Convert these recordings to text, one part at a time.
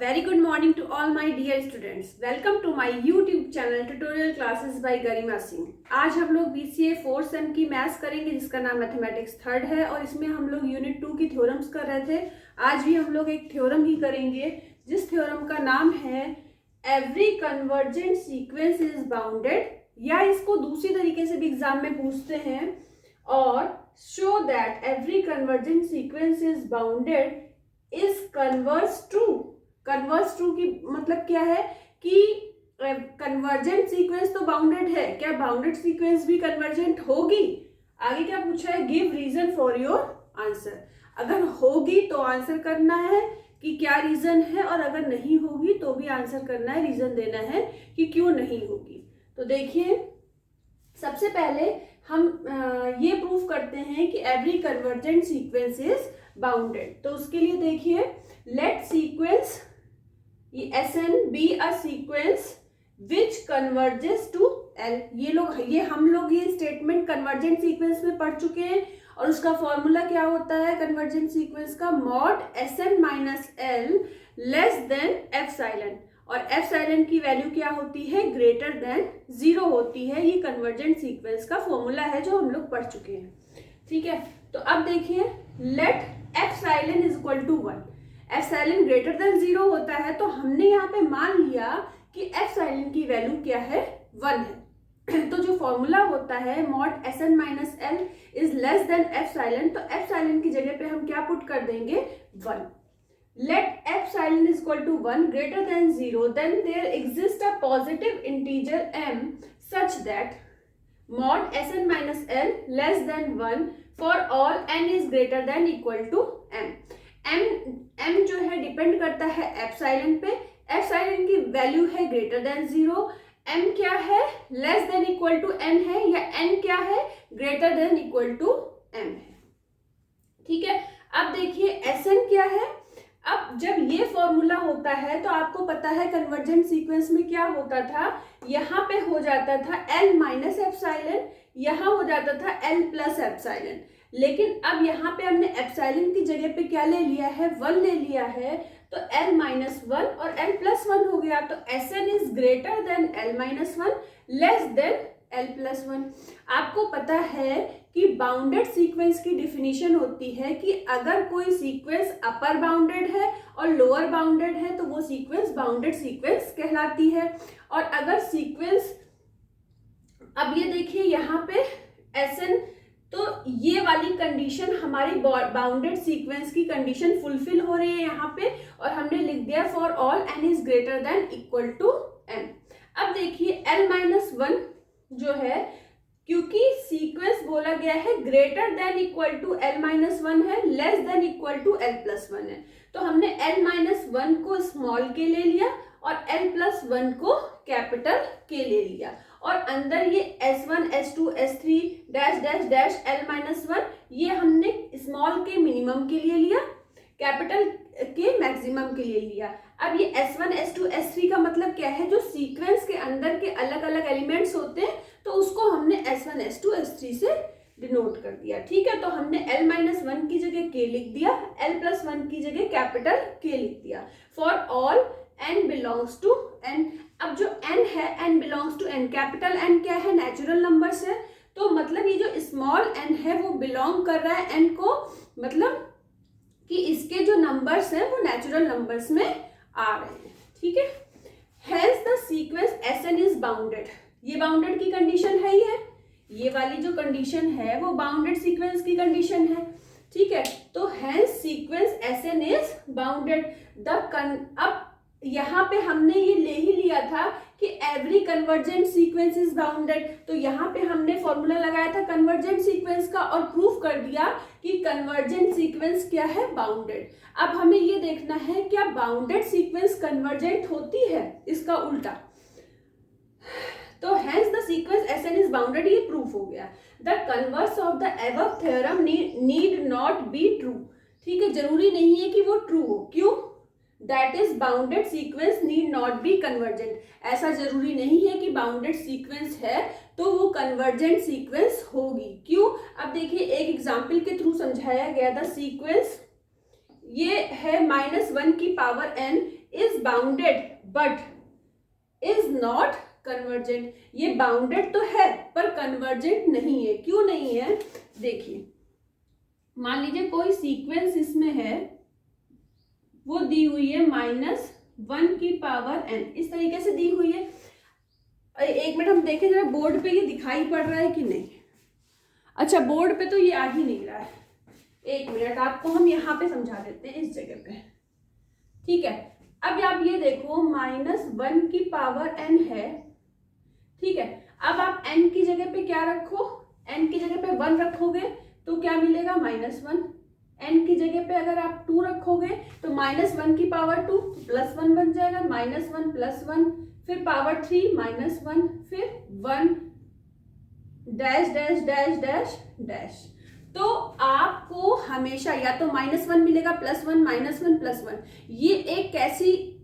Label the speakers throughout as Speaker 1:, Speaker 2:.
Speaker 1: very good morning to all my dear students. Welcome to my YouTube channel Tutorial Classes by Garima Singh. आज हम लोग BCA 4th same की maths करेंगे जिसका नाम मैथमेटिक्स थर्ड है और इसमें हम लोग यूनिट 2 की थ्योरम्स कर रहे थे। आज भी हम लोग एक थ्योरम ही करेंगे जिस थ्योरम का नाम है every convergent sequence is bounded, या इसको दूसरी तरीके से भी एग्जाम में पूछते हैं, और show that every convergent sequence is bounded is converse true. Converse true की मतलब क्या है कि कन्वर्जेंट सीक्वेंस तो बाउंडेड है, क्या बाउंडेड सीक्वेंस भी कन्वर्जेंट होगी? आगे क्या पूछा है, give reason for your answer. अगर होगी तो आंसर करना है कि क्या रीजन है, और अगर नहीं होगी तो भी आंसर करना है, रीजन देना है कि क्यों नहीं होगी। तो देखिए, सबसे पहले हम ये प्रूफ करते हैं कि every convergent sequence is bounded. तो उसके लिए देखिए, let sequence Sn be a sequence which converges to L। ये हम लोग ये स्टेटमेंट कन्वर्जेंट सीक्वेंस में पढ़ चुके हैं, और उसका फॉर्मूला क्या होता है कन्वर्जेंट सीक्वेंस का, mod Sn minus L less than epsilon, और एप्सिलॉन की वैल्यू क्या होती है, ग्रेटर देन 0 होती है। ये कन्वर्जेंट सीक्वेंस का फॉर्मूला है जो हम लोग पढ़ चुके हैं। ठीक है, तो अब देखिए, let epsilon is equal to 1, epsilon greater than 0 होता है, तो हमने यहाँ पे मान लिया कि एप्सिलॉन की वैल्यू क्या है, 1 है। तो जो फॉर्मूला होता है mod Sn minus L is less than epsilon, तो एप्सिलॉन की जगह पे हम क्या पुट कर देंगे, 1। Let epsilon is equal to 1 greater than 0, then there exist a positive integer m such that mod Sn minus L less than 1 for all n is greater than equal to m। m जो है depend करता है epsilon पे, epsilon की value है greater than 0, m क्या है, less than equal to n है, या n क्या है, greater than equal to m है। ठीक है, अब देखिए Sn क्या है। अब जब ये फॉर्मूला होता है तो आपको पता है कन्वर्जेंट सीक्वेंस में क्या होता था, यहाँ पे हो जाता था L माइनस एप्सिलॉन, यहाँ हो जाता था L प्लस एप्सिलॉन। लेकिन अब यहाँ पे हमने एप्सिलॉन की जगह पे क्या ले लिया है, 1 ले लिया है, तो L माइनस 1 और L प्लस 1 हो गया। तो Sn is greater then L minus 1 less than L plus 1। आपको पता है कि बाउंडेड सीक्वेंस की डिफिनीशन होती है कि अगर कोई सीक्वेंस अपर बाउंडेड है और लोअर बाउंडेड है तो वो सीक्वेंस बाउंडेड सीक्वेंस कहलाती है। और अगर सीक्वेंस, अब ये देखिए यहाँ पे Sn, तो ये वाली कंडीशन हमारी बाउंडेड सीक्वेंस की कंडीशन फुलफिल हो रही है यहाँ पे, और हमने लिख दिया for all n is greater than equal to m। अब देखिए L माइनस 1 जो है, क्योंकि सीक्वेंस बोला गया है greater than equal to L minus 1 है, less than equal to L plus 1 है, तो हमने L माइनस 1 को स्मॉल के ले लिया और L प्लस 1 को कैपिटल के ले लिया, और अंदर ये S1 S2 S3 dash dash dash L minus 1 ये हमने स्मॉल के मिनिमम के लिए लिया, कैपिटल के मैक्सिमम के लिए लिया। अब ये S1 S2 S3 का मतलब क्या है, जो सीक्वेंस के अंदर के अलग अलग एलिमेंट्स होते हैं तो उसको हमने S1 S2 S3 से डिनोट कर दिया। ठीक है, तो हमने L माइनस 1 की जगह K लिख दिया, L प्लस 1 की जगह कैपिटल K लिख दिया, for all n belongs to n। अब जो n है, n belongs to n, capital N क्या है, नेचुरल नंबर्स है, तो मतलब ये जो स्मॉल n है वो बिलोंग कर रहा है n को, मतलब कि इसके जो नंबर्स हैं वो नेचुरल नंबर्स में आ रहे हैं। ठीक है, hence the sequence Sn is bounded, ये बाउंडेड की कंडीशन है ही है, ये वाली जो कंडीशन है वो बाउंडेड सीक्वेंस की कंडीशन है। ठीक है, तो hence sequence Sn is bounded. अब यहाँ पे हमने ये ले ही लिया था कि every convergent sequence is bounded, तो यहाँ पे हमने फॉर्मूला लगाया था कन्वर्जेंट सीक्वेंस का और प्रूफ कर दिया कि कन्वर्जेंट सीक्वेंस क्या है, बाउंडेड। अब हमें ये देखना है क्या बाउंडेड सीक्वेंस कन्वर्जेंट होती है, इसका उल्टा। तो hence the sequence Sn is bounded, ये प्रूफ हो गया। The converse of the above theorem need not be true. ठीक है, जरूरी नहीं है कि वो ट्रू हो, क्यों, that is bounded sequence need not be convergent. ऐसा जरूरी नहीं है कि बाउंडेड सीक्वेंस है तो वो कन्वर्जेंट सीक्वेंस होगी, क्यों। अब देखिए, एक एग्जाम्पल के थ्रू समझाया गया। द सीक्वेंस ये है -1 की power n is bounded but is not convergent. ये बाउंडेड तो है पर कन्वर्जेंट नहीं है। क्यों नहीं है? देखिए, मान लीजिए कोई सीक्वेंस इसमें है, वो दी हुई है -1 की पावर n, इस तरीके से दी हुई है। एक मिनट हम देखें जरा बोर्ड पे ये दिखाई पड़ रहा है कि नहीं। अच्छा, बोर्ड पे तो ये आ ही नहीं रहा है। एक मिनट, आपको हम यहाँ पे समझा देते हैं इस जगह पे, ठीक है। अब आप ये देखो -1 की पावर n है, ठीक है। अब आप n की जगह पे क्या रखो, n की जगह पे 1 रखोगे तो क्या मिलेगा? -1। n की जगह पे अगर आप 2 रखोगे तो -1 की पावर 2 +1 बन जाएगा, -1 +1, फिर पावर 3 -1, फिर 1 dash dash dash dash dash. तो आपको हमेशा या तो -1 मिलेगा, +1 -1 +1। ये एक कैसी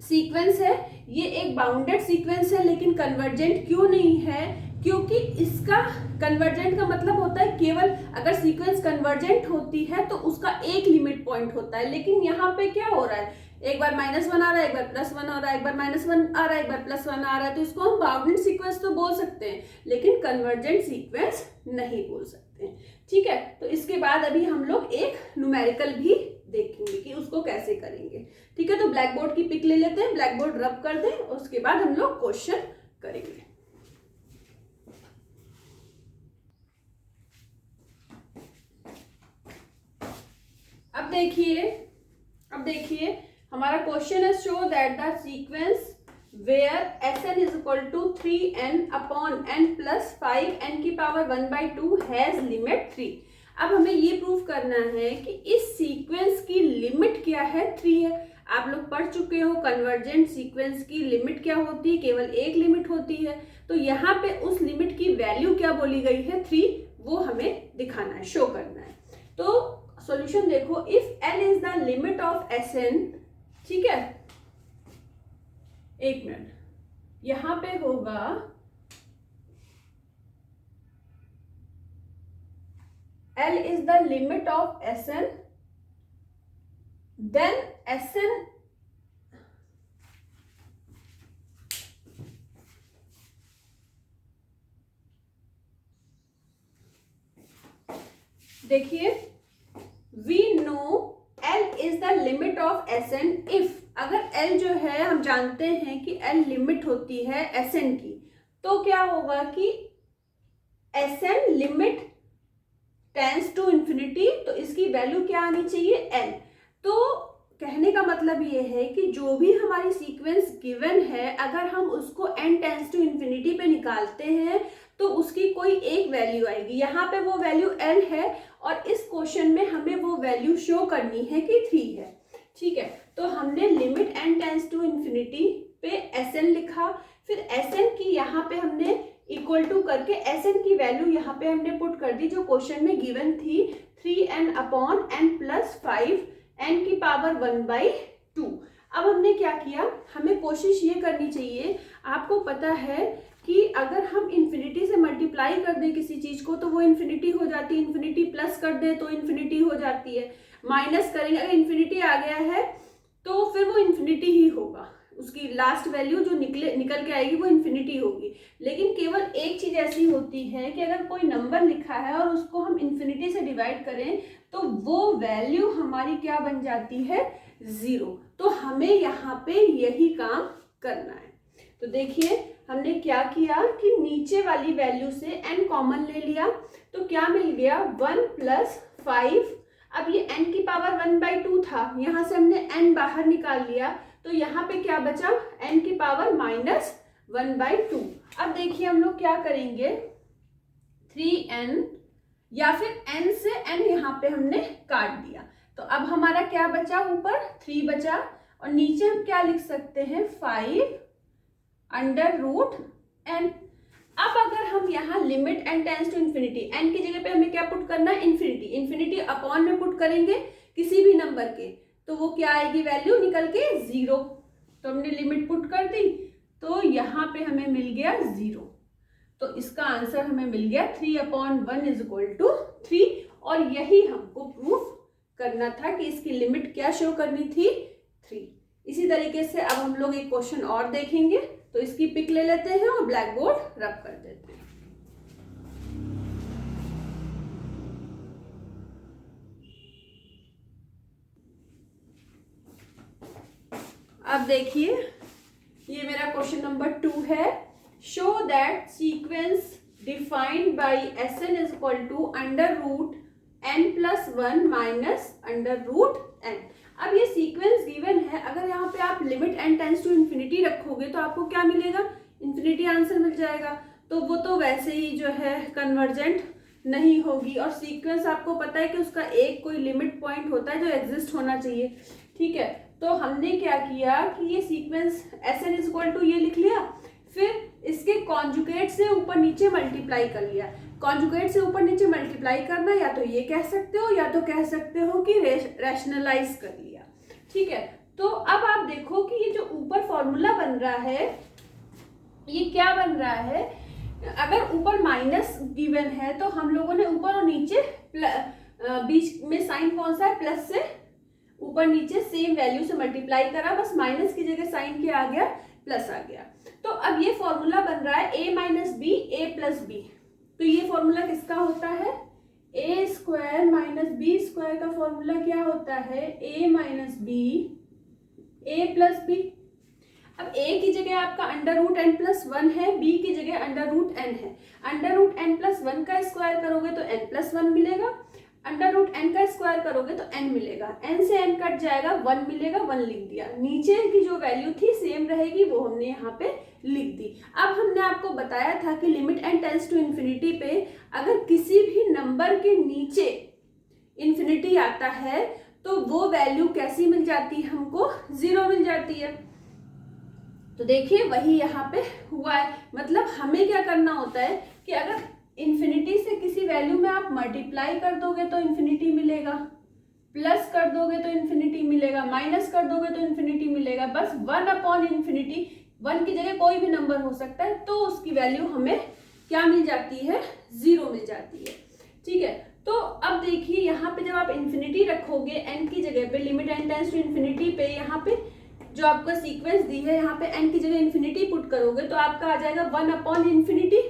Speaker 1: सीक्वेंस है? ये एक बाउंडेड सीक्वेंस है, लेकिन कन्वर्जेंट क्यों नहीं है? क्योंकि इसका कन्वर्जेंट का मतलब होता है केवल अगर सीक्वेंस कन्वर्जेंट होती है तो उसका एक लिमिट पॉइंट होता है। लेकिन यहाँ पे क्या हो रहा है, एक बार -1 आ रहा है, एक बार +1 आ रहा है, एक बार -1 आ रहा है, एक बार +1 आ रहा है। तो इसको हम बाउंडेड सीक्वेंस तो बोल सकते हैं, लेकिन कन्वर्जेंट सीक्वेंस नहीं बोल सकते, ठीक है। तो इसके बाद अभी हम लोग एक न्यूमेरिकल भी देखेंगे कि उसको कैसे करेंगे, ठीक है। तो ब्लैक बोर्ड की पिक ले लेते हैं, ब्लैक बोर्ड रब कर दें, उसके बाद हम लोग क्वेश्चन करेंगे। अब देखिए हमारा क्वेश्चन है, show that the sequence where Sn is equal to 3n upon n plus 5n की पावर 1/2 हैज लिमिट 3। अब हमें ये प्रूव करना है कि इस सीक्वेंस की लिमिट क्या है, 3 है। आप लोग पढ़ चुके हो कन्वर्जेंट सीक्वेंस की लिमिट क्या होती है, केवल एक लिमिट होती है। तो यहाँ पे उस लिमिट की वैल्यू क्या बोली गई है, 3, वो हमें दिखाना है, शो करना है। तो सॉल्यूशन देखो, if n is the limit of Sn, ठीक है। एक मिनट, यहां पे होगा L is the limit of Sn, then Sn देखिए, we know L is the limit of Sn if, अगर L जो है हम जानते हैं कि L लिमिट होती है Sn की, तो क्या होगा कि Sn limit tends to infinity, तो इसकी वैल्यू क्या आनी चाहिए, L। तो कहने का मतलब ये है कि जो भी हमारी सीक्वेंस गिवन है, अगर हम उसको n टेंस टू इंफिनिटी पे निकालते हैं तो उसकी कोई एक वैल्यू आएगी। यहाँ पे वो वैल्यू L है और इस क्वेश्चन में हमें वो वैल्यू शो करनी है कि 3 है, ठीक है। तो हमने limit n tends to infinity पे Sn लिखा, फिर Sn की यहाँ पे हमने इक्वल टू करके Sn की वैल्यू यहाँ पे हमने पुट कर दी जो क्वेश्चन में गिवन थी, 3n upon n plus 5 n की पावर 1/2। अब हमने क्या किया, हमें कोशिश ये करनी चाहिए, आपको पता है कि अगर हम इन्फिनिटी से मल्टीप्लाई कर दें किसी चीज को तो वो इन्फिनिटी हो जाती है, इन्फिनिटी प्लस कर दें तो इन्फिनिटी हो जाती है, माइनस करेंगे अगर इन्फिनिटी आ गया है तो फिर वो इन्फिनिटी ही होगा, उसकी लास्ट वैल्यू जो निकल के आएगी वो इन्फिनिटी होगी। लेकिन केवल एक चीज ऐसी होती है कि अगर कोई नंबर लिखा है और उसको हम इन्फिनिटी से डिवाइड करें तो वो वैल्यू हमारी क्या बन जाती है, 0। तो हमें यहाँ पे यही काम करना है। तो देखिए हमने क्या किया कि नीचे वाली वैल्यू से n कॉमन ले लिया, तो क्या मिल गया 1 प्लस 5। अब ये n की पावर 1/2 था, यहाँ से हमने n बाहर निकाल लिया, तो यहाँ पे क्या बचा, n की पावर -1/2। अब देखिए हम लोग क्या करेंगे, 3n या फिर n से n यहाँ पे हमने काट दिया, तो अब हमारा क्या बचा, ऊपर 3 बचा और नीचे हम क्या लिख सकते हैं, 5/√n। अब अगर हम यहाँ limit n tends to infinity, n की जगह पे हमें क्या पुट करना है, इन्फिनिटी, इन्फिनिटी अपॉन में पुट करेंगे किसी भी नंबर के, तो वो क्या आएगी वैल्यू निकल के 0। तो हमने लिमिट पुट कर दी, तो यहाँ पे हमें मिल गया 0। तो इसका आंसर हमें मिल गया 3/1 = 3। और यही हमको प्रूफ करना था कि इसकी लिमिट क्या शो करनी थी, 3। इसी तरीके से अब हम लोग एक क्वेश्चन और देखेंगे, तो इसकी पिक ले लेते हैं और ब्लैक बोर्ड रब कर देते हैं। अब देखिए, ये मेरा क्वेश्चन नंबर 2 है। Show that sequence defined by Sn is equal to under root n+1 minus under root n। अब ये सीक्वेंस गिवन है, अगर यहाँ पे आप limit n tends to infinity रखोगे तो आपको क्या मिलेगा, इन्फिनिटी आंसर मिल जाएगा। तो वो तो वैसे ही जो है कन्वर्जेंट नहीं होगी, और सीक्वेंस आपको पता है कि उसका एक कोई लिमिट पॉइंट होता है जो एग्जिस्ट होना चाहिए, ठीक है। तो हमने क्या किया कि ये sequence Sn is equal to ये लिख लिया, फिर इसके कॉन्जुगेट से ऊपर नीचे मल्टीप्लाई कर लिया। कॉन्जुगेट से ऊपर नीचे मल्टीप्लाई करना या तो ये कह सकते हो या तो कह सकते हो कि रैशनलाइज कर लिया, ठीक है। तो अब आप देखो कि ये जो ऊपर फॉर्मूला बन रहा है ये क्या बन रहा है, अगर ऊपर माइनस गिवन है तो हम लोगों ने ऊपर और नीचे बीच में साइन कौन सा है, प्लस से ऊपर नीचे सेम वैल्यू से मल्टीप्लाई करा, बस माइनस की जगह साइन क्या आ गया, प्लस आ गया। तो अब ये फॉर्मूला बन रहा है a minus B A plus B. तो ये फॉर्मूला किसका होता है, a square minus B square का फॉर्मूला क्या होता है, a minus B A plus B. अब a की जगह आपका अंडर रूट n+1 है, b की जगह अंडर रूट n है। अंडर रूट n+1 का स्क्वायर करोगे तो n+1 मिलेगा, अंडर रूट n का स्क्वायर करोगे तो n मिलेगा, n से n कट जाएगा, 1 मिलेगा, 1 लिख दिया। नीचे की जो वैल्यू थी सेम रहेगी, वो हमने यहाँ पे लिख दी। अब हमने आपको बताया था कि limit n tends to infinity पे अगर किसी भी नंबर के नीचे इन्फिनिटी आता है तो वो वैल्यू कैसी मिल जाती है, हमको 0 मिल जाती है। तो देखिए वही यहाँ पे हुआ है, मतलब हमें क्या करना होता है कि अगर इन्फिनिटी से किसी वैल्यू में आप मल्टीप्लाई कर दोगे तो इन्फिनिटी मिलेगा, प्लस कर दोगे तो इन्फिनिटी मिलेगा, माइनस कर दोगे तो इन्फिनिटी मिलेगा, बस 1/इन्फिनिटी, 1 की जगह कोई भी नंबर हो सकता है, तो उसकी वैल्यू हमें क्या मिल जाती है, 0 मिल जाती है, ठीक है। तो अब देखिए यहाँ पे जब आप इन्फिनिटी रखोगे n की जगह पे, limit n tends to infinity पे, यहाँ पे जो आपका सीक्वेंस दी है यहाँ पे n की जगह इन्फिनिटी पुट करोगे तो आपका आ जाएगा 1/इन्फिनिटी,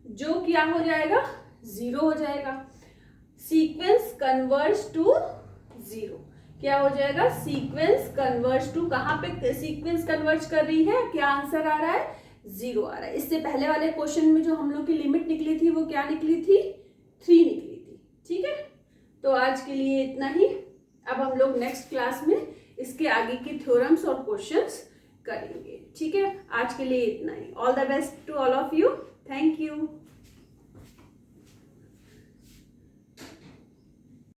Speaker 1: जो क्या हो जाएगा, 0 हो जाएगा। सीक्वेंस कन्वर्ज टू 0, क्या हो जाएगा, सीक्वेंस कन्वर्ज टू, कहाँ पे सीक्वेंस कन्वर्ज कर रही है, क्या आंसर आ रहा है, 0 आ रहा है। इससे पहले वाले क्वेश्चन में जो हम लोग की लिमिट निकली थी वो क्या निकली थी, 3 निकली थी, ठीक है। तो आज के लिए इतना ही, अब हम लोग नेक्स्ट क्लास में इसके आगे की थ्योरम्स और क्वेश्चंस करेंगे, ठीक है। आज के लिए इतना ही। All the best to all of you, thank you.